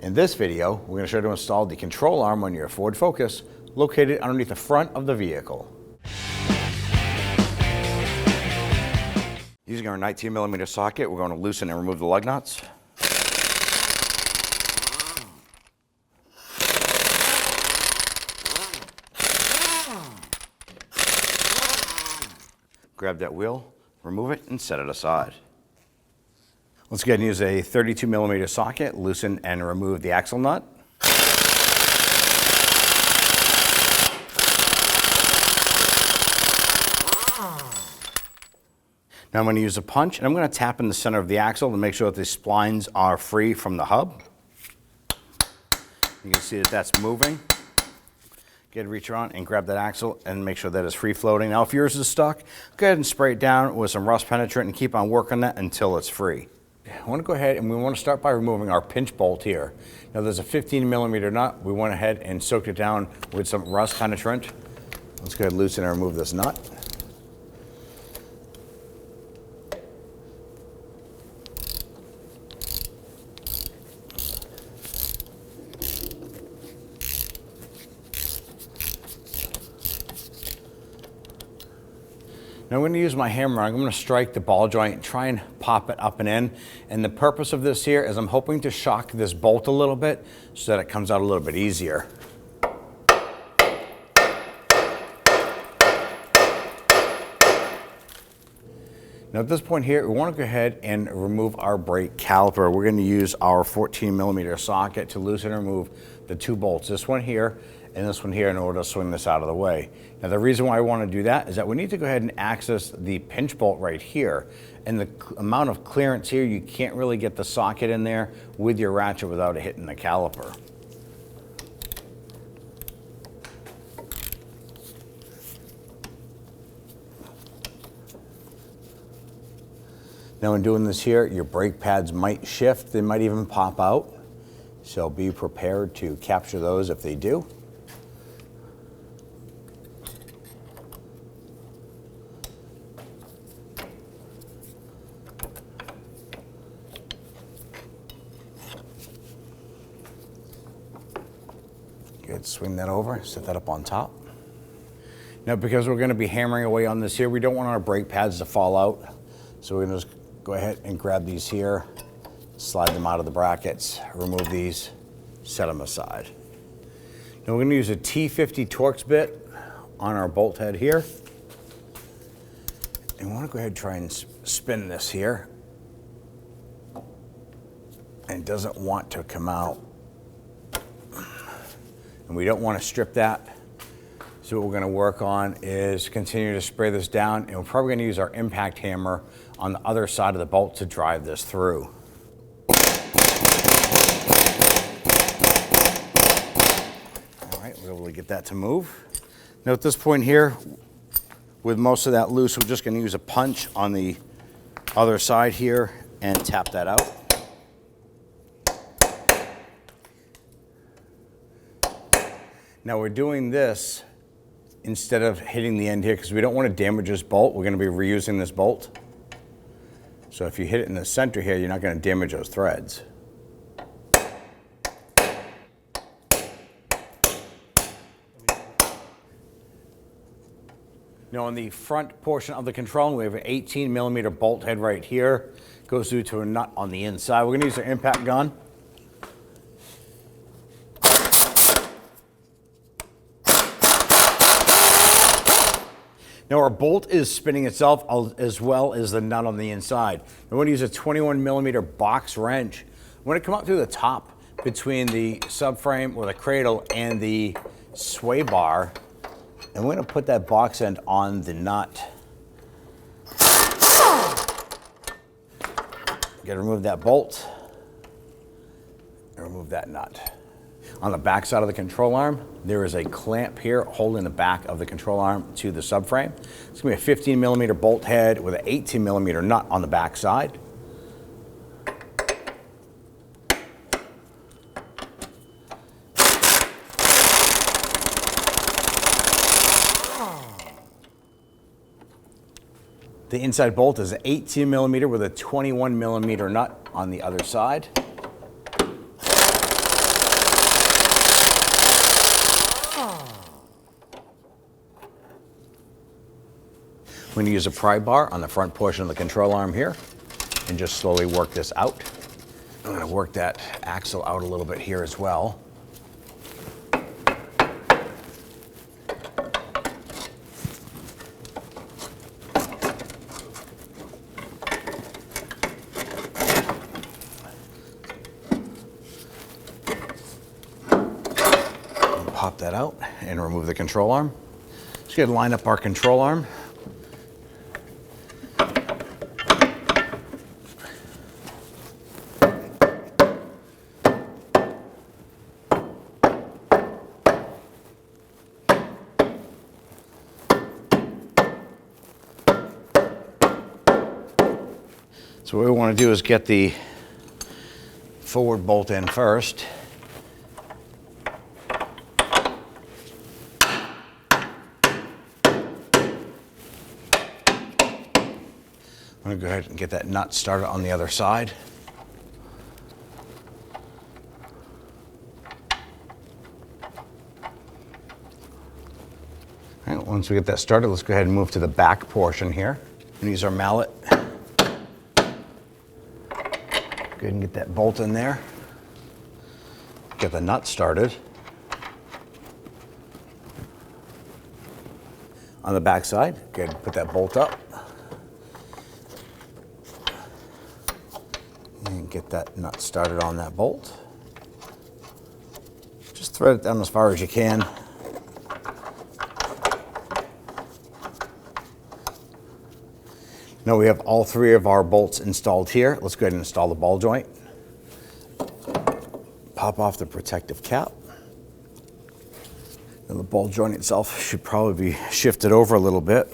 In this video, we're going to show you how to install the control arm on your Ford Focus located underneath the front of the vehicle. Using our 19mm socket, we're going to loosen and remove the lug nuts. Grab that wheel, remove it, and set it aside. Let's go ahead and use a 32mm socket, loosen and remove the axle nut. Now I'm going to use a punch, and I'm going to tap in the center of the axle to make sure that the splines are free from the hub. You can see that that's moving. Go ahead and reach around and grab that axle and make sure that it's free floating. Now if yours is stuck, go ahead and spray it down with some rust penetrant and keep on working that until it's free. I want to go ahead and we want to start by removing our pinch bolt here. Now there's a 15mm nut. We went ahead and soaked it down with some rust penetrant. Let's go ahead and loosen and remove this nut. Now I'm going to use my hammer. I'm going to strike the ball joint and try and pop it up and in. And the purpose of this here is I'm hoping to shock this bolt a little bit so that it comes out a little bit easier. Now at this point here, we want to go ahead and remove our brake caliper. We're going to use our 14mm socket to loosen and remove the two bolts, this one here and this one here, in order to swing this out of the way. Now the reason why I want to do that is that we need to go ahead and access the pinch bolt right here. And the amount of clearance here, you can't really get the socket in there with your ratchet without it hitting the caliper. Now in doing this here, your brake pads might shift, they might even pop out. So be prepared to capture those if they do. Good, swing that over, set that up on top. Now because we're going to be hammering away on this here, we don't want our brake pads to fall out. So we're going to just go ahead and grab these here, slide them out of the brackets, remove these, set them aside. Now we're going to use a T50 Torx bit on our bolt head here. And we want to go ahead and try and spin this here. And it doesn't want to come out. And we don't want to strip that. So what we're going to work on is continue to spray this down, and we're probably going to use our impact hammer on the other side of the bolt to drive this through. All right, we're able to get that to move. Now at this point here, with most of that loose, we're just going to use a punch on the other side here and tap that out. Now we're doing this instead of hitting the end here because we don't want to damage this bolt. We're going to be reusing this bolt. So if you hit it in the center here, you're not going to damage those threads. Now on the front portion of the control, we have an 18mm bolt head right here. Goes through to a nut on the inside. We're going to use our impact gun. Now our bolt is spinning itself as well as the nut on the inside. We're going to use a 21mm box wrench. We're going to come up through the top between the subframe or the cradle and the sway bar, and we're going to put that box end on the nut. Got to remove that bolt and remove that nut. On the back side of the control arm, there is a clamp here holding the back of the control arm to the subframe. It's going to be a 15mm bolt head with an 18mm nut on the back side. The inside bolt is an 18mm with a 21mm nut on the other side. We're going to use a pry bar on the front portion of the control arm here and just slowly work this out. I'm going to work that axle out a little bit here as well. Pop that out and remove the control arm. Just going to line up our control arm. So what we want to do is get the forward bolt in first. I'm going to go ahead and get that nut started on the other side. All right, once we get that started, let's go ahead and move to the back portion here. And use our mallet. Go ahead and get that bolt in there. Get the nut started. On the back side, go ahead and put that bolt up. And get that nut started on that bolt. Just thread it down as far as you can. Now we have all three of our bolts installed here. Let's go ahead and install the ball joint. Pop off the protective cap. Now the ball joint itself should probably be shifted over a little bit.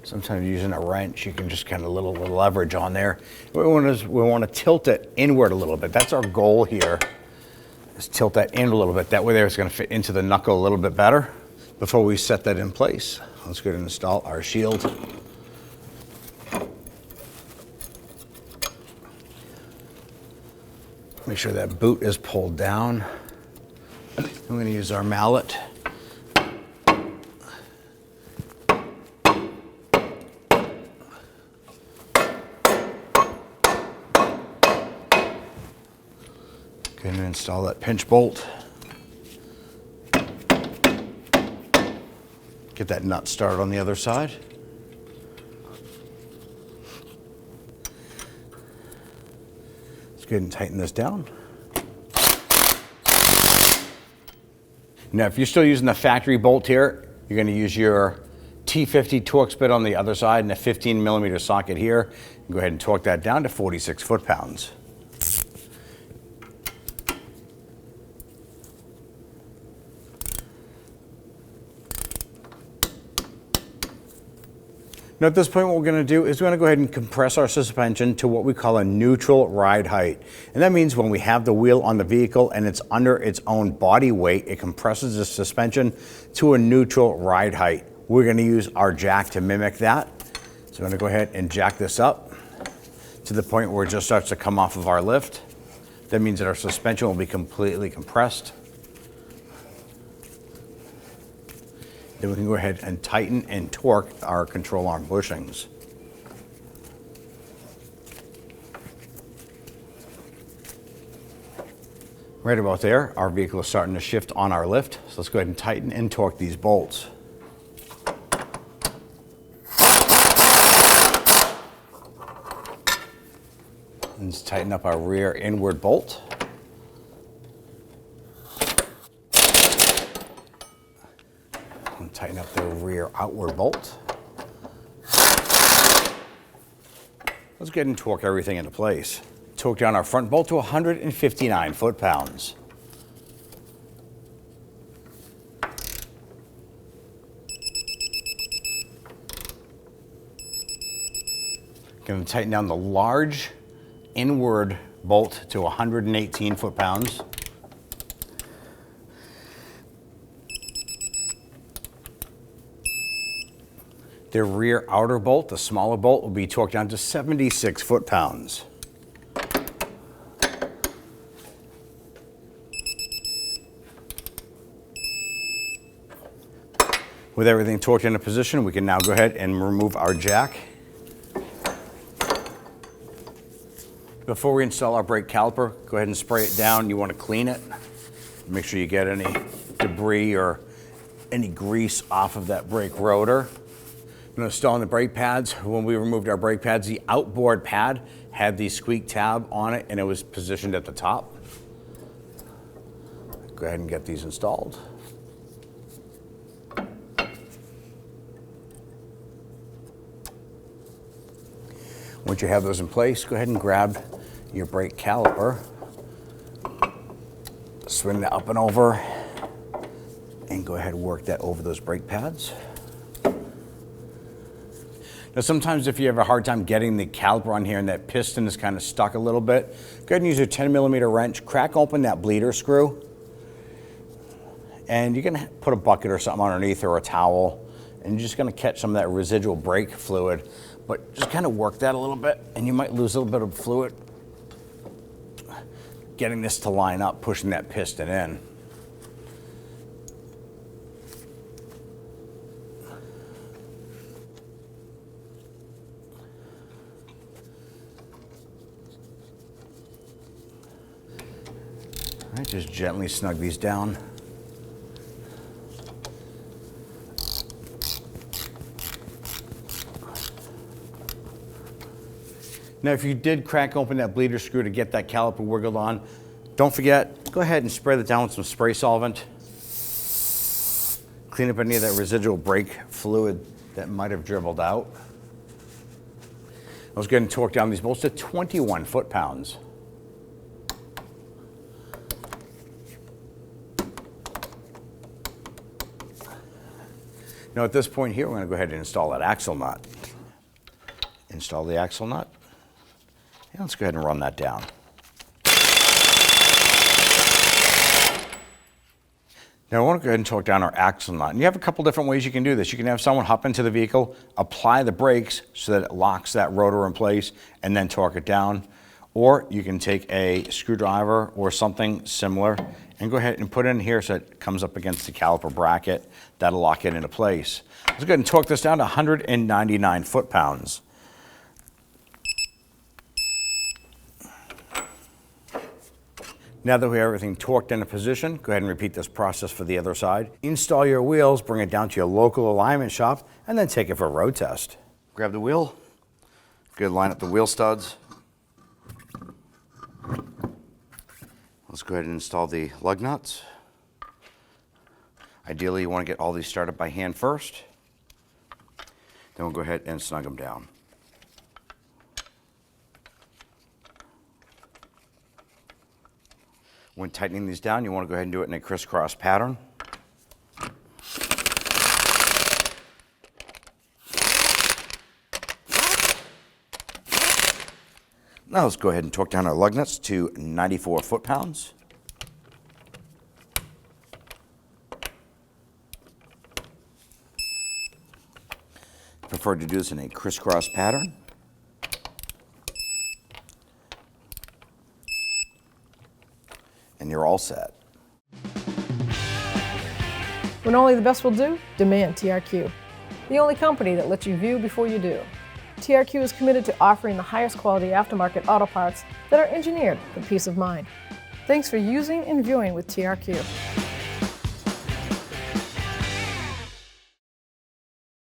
Sometimes using a wrench, you can just kind of little leverage on there. What we want to tilt it inward a little bit. That's our goal here, is tilt that in a little bit. That way there it's going to fit into the knuckle a little bit better. Before we set that in place, let's go ahead and install our shield. Make sure that boot is pulled down. I'm going to use our mallet. Going to install that pinch bolt. Get that nut started on the other side. Let's go ahead and tighten this down. Now, if you're still using the factory bolt here, you're going to use your T50 Torx bit on the other side and a 15mm socket here. Go ahead and torque that down to 46 foot-pounds. Now at this point, what we're going to do is we're going to go ahead and compress our suspension to what we call a neutral ride height. And that means when we have the wheel on the vehicle and it's under its own body weight, it compresses the suspension to a neutral ride height. We're going to use our jack to mimic that. So I'm going to go ahead and jack this up to the point where it just starts to come off of our lift. That means that our suspension will be completely compressed. Then we can go ahead and tighten and torque our control arm bushings. Right about there, our vehicle is starting to shift on our lift. So let's go ahead and tighten and torque these bolts. Let's tighten up our rear inward bolt. And tighten up the rear outward bolt. Let's go ahead and torque everything into place. Torque down our front bolt to 159 foot-pounds. Going to tighten down the large inward bolt to 118 foot-pounds. The rear outer bolt, the smaller bolt, will be torqued down to 76 foot-pounds. With everything torqued into position, we can now go ahead and remove our jack. Before we install our brake caliper, go ahead and spray it down. You want to clean it. Make sure you get any debris or any grease off of that brake rotor. Installing the brake pads. When we removed our brake pads, the outboard pad had the squeak tab on it and it was positioned at the top. Go ahead and get these installed. Once you have those in place, go ahead and grab your brake caliper, swing that up and over, and go ahead and work that over those brake pads. Now sometimes if you have a hard time getting the caliper on here and that piston is kind of stuck a little bit, go ahead and use your 10mm wrench, crack open that bleeder screw, and you're gonna put a bucket or something underneath or a towel, and you're just gonna catch some of that residual brake fluid, but just kind of work that a little bit, and you might lose a little bit of fluid getting this to line up, pushing that piston in. All right, just gently snug these down. Now, if you did crack open that bleeder screw to get that caliper wiggled on, don't forget, go ahead and spray that down with some spray solvent. Clean up any of that residual brake fluid that might have dribbled out. I was going to torque down these bolts to 21 foot-pounds. Now at this point here, we're going to go ahead and install that axle nut. Install the axle nut. And let's go ahead and run that down. Now I want to go ahead and torque down our axle nut. And you have a couple different ways you can do this. You can have someone hop into the vehicle, apply the brakes so that it locks that rotor in place, and then torque it down. Or you can take a screwdriver or something similar and go ahead and put it in here so it comes up against the caliper bracket. That'll lock it into place. Let's go ahead and torque this down to 199 foot-pounds. Now that we have everything torqued into position, go ahead and repeat this process for the other side. Install your wheels, bring it down to your local alignment shop, and then take it for a road test. Grab the wheel, good, line up the wheel studs. Let's go ahead and install the lug nuts. Ideally, you want to get all these started by hand first. Then we'll go ahead and snug them down. When tightening these down, you want to go ahead and do it in a crisscross pattern. Now let's go ahead and torque down our lug nuts to 94 foot-pounds. Prefer to do this in a crisscross pattern. And you're all set. When only the best will do, demand TRQ. The only company that lets you view before you do. TRQ is committed to offering the highest quality aftermarket auto parts that are engineered for peace of mind. Thanks for using and viewing with TRQ.